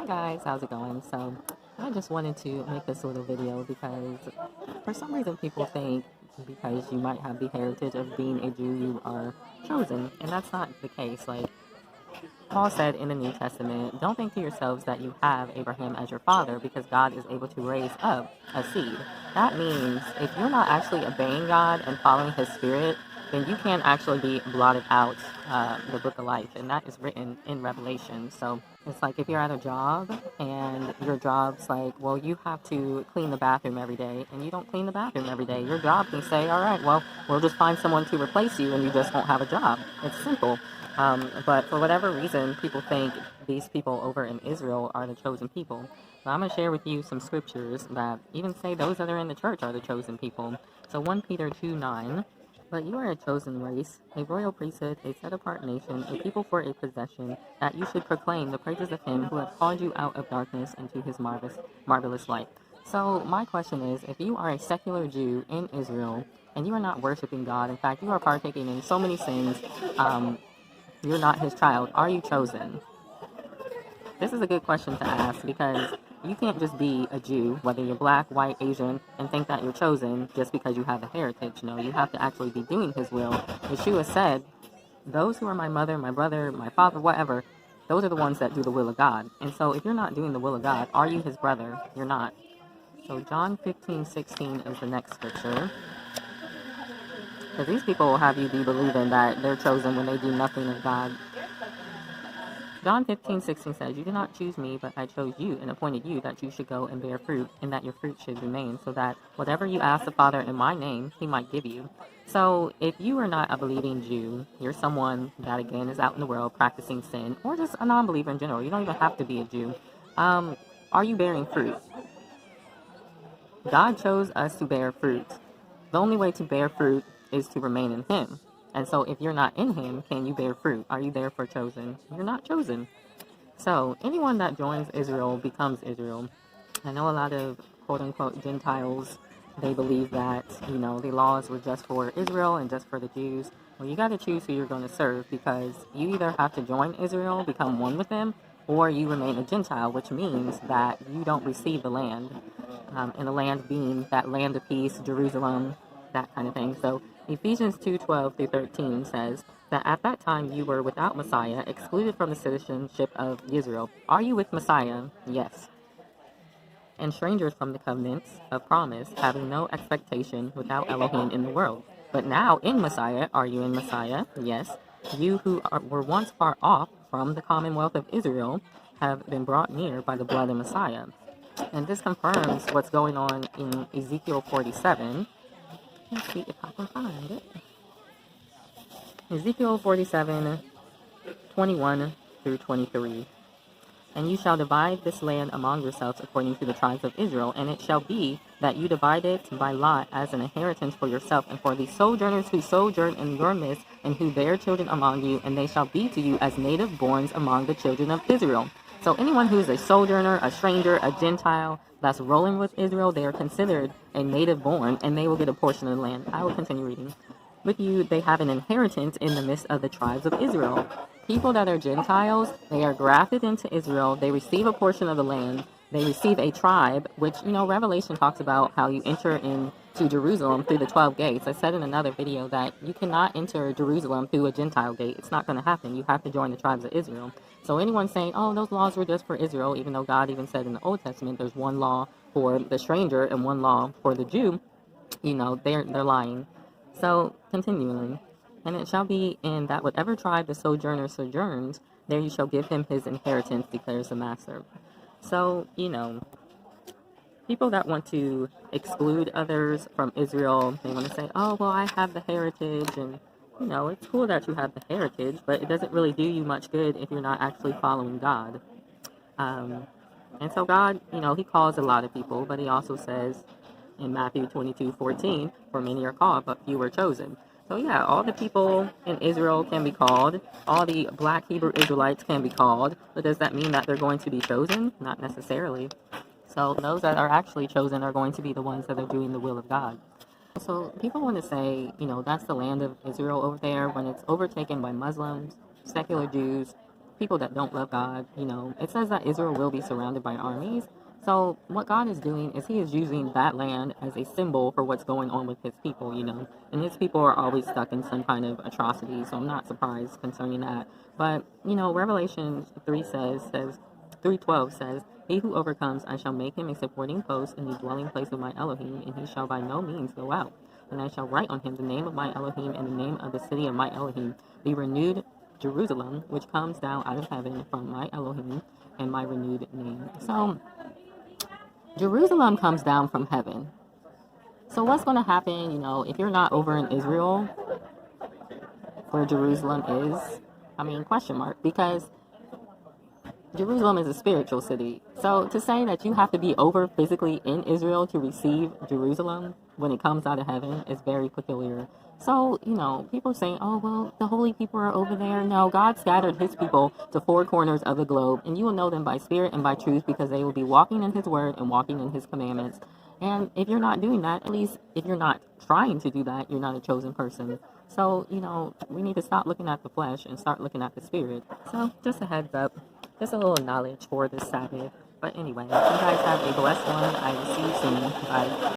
Hi guys, how's it going? So, I just wanted to make this little video because for some reason people think because you might have the heritage of being a Jew, you are chosen, and that's not the case. Like Paul said in the New Testament, don't think to yourselves that you have Abraham as your father because God is able to raise up a seed. That means if you're not actually obeying God and following his spirit, then you can't actually be blotted out the book of life, and that is written in Revelation. So it's like if you're at a job and your job's like, well, you have to clean the bathroom every day, and you don't clean the bathroom every day. Your job can say, all right, well, we'll just find someone to replace you, and you just won't have a job. It's simple. But for whatever reason, people think these people over in Israel are the chosen people. So I'm going to share with you some scriptures that even say those that are in the church are the chosen people. So 1 Peter 2:9. But you are a chosen race, a royal priesthood, a set-apart nation, a people for a possession, that you should proclaim the praises of him who has called you out of darkness into his marvelous light. So my question is, if you are a secular Jew in Israel, and you are not worshiping God, in fact, you are partaking in so many sins, you're not his child, are you chosen? This is a good question to ask because you can't just be a Jew, whether you're black, white, Asian, and think that you're chosen just because you have a heritage. No, you have to actually be doing his will. Yeshua said, those who are my mother, my brother, my father, whatever, those are the ones that do the will of God. And so if you're not doing the will of God, are you his brother? You're not. So John 15:16 is the next scripture. Because these people will have you be believing that they're chosen when they do nothing of God. John 15:16 says, you did not choose me, but I chose you and appointed you that you should go and bear fruit, and that your fruit should remain, so that whatever you ask the Father in my name, he might give you. So if you are not a believing Jew, you're someone that, again, is out in the world practicing sin, or just a non-believer in general. You don't even have to be a Jew. Are you bearing fruit? God chose us to bear fruit. The only way to bear fruit is to remain in him. And so if you're not in him, can you bear fruit? Are you therefore chosen? You're not chosen. So anyone that joins Israel becomes Israel. I know a lot of quote unquote Gentiles, they believe that, the laws were just for Israel and just for the Jews. Well, you got to choose who you're going to serve because you either have to join Israel, become one with them, or you remain a Gentile, which means that you don't receive the land. And the land being that land of peace, Jerusalem, that kind of thing. So Ephesians 2:12 through 13 says that at that time you were without Messiah, excluded from the citizenship of Israel. Are you with Messiah? Yes. And strangers from the covenants of promise, having no expectation without Elohim in the world. But now in Messiah, are you in Messiah? Yes. You who were once far off from the commonwealth of Israel have been brought near by the blood of Messiah. And this confirms what's going on in Ezekiel 47. Let's see if I can find it. Ezekiel 47:21 through 23. And you shall divide this land among yourselves according to the tribes of Israel. And it shall be that you divide it by lot as an inheritance for yourself and for the sojourners who sojourn in your midst and who bear children among you. And they shall be to you as native borns among the children of Israel. So anyone who is a sojourner, a stranger, a Gentile that's rolling with Israel, they are considered a native born and they will get a portion of the land. I will continue reading. With you, they have an inheritance in the midst of the tribes of Israel. People that are Gentiles, they are grafted into Israel. They receive a portion of the land. They receive a tribe, which, Revelation talks about how you enter into Jerusalem through the 12 gates. I said in another video that you cannot enter Jerusalem through a Gentile gate. It's not going to happen. You have to join the tribes of Israel. So anyone saying, oh, those laws were just for Israel, even though God even said in the Old Testament there's one law for the stranger and one law for the Jew, they're lying. So, continuing, and it shall be in that whatever tribe the sojourner sojourns, there you shall give him his inheritance, declares the master. So, people that want to exclude others from Israel, they want to say, oh, well, I have the heritage, and, it's cool that you have the heritage, but it doesn't really do you much good if you're not actually following God. And so God, he calls a lot of people, but he also says in Matthew 22:14, for many are called, but few are chosen. So yeah, all the people in Israel can be called. All the black Hebrew Israelites can be called. But does that mean that they're going to be chosen? Not necessarily. So those that are actually chosen are going to be the ones that are doing the will of God. So people want to say, that's the land of Israel over there when it's overtaken by Muslims, secular Jews, people that don't love God, you know, it says that Israel will be surrounded by armies. So what God is doing is he is using that land as a symbol for what's going on with his people, you know. And his people are always stuck in some kind of atrocity, so I'm not surprised concerning that. But, you know, Revelation 3:12 says, "He who overcomes, I shall make him a supporting post in the dwelling place of my Elohim, and he shall by no means go out. And I shall write on him the name of my Elohim and the name of the city of my Elohim, the renewed Jerusalem, which comes down out of heaven from my Elohim, and my renewed name." So Jerusalem comes down from heaven. So what's going to happen, you know, if you're not over in Israel, where Jerusalem is? I mean, question mark, because Jerusalem is a spiritual city. So to say that you have to be over physically in Israel to receive Jerusalem when it comes out of heaven is very peculiar. So, you know, people say, oh, well, the holy people are over there. No, God scattered his people to four corners of the globe, and you will know them by spirit and by truth, because they will be walking in his word and walking in his commandments. And if you're not doing that, at least if you're not trying to do that, you're not a chosen person. So, you know, we need to stop looking at the flesh and start looking at the spirit. So just a heads up, just a little knowledge for this Sabbath. But anyway, you guys have a blessed one. I will see you soon. Bye.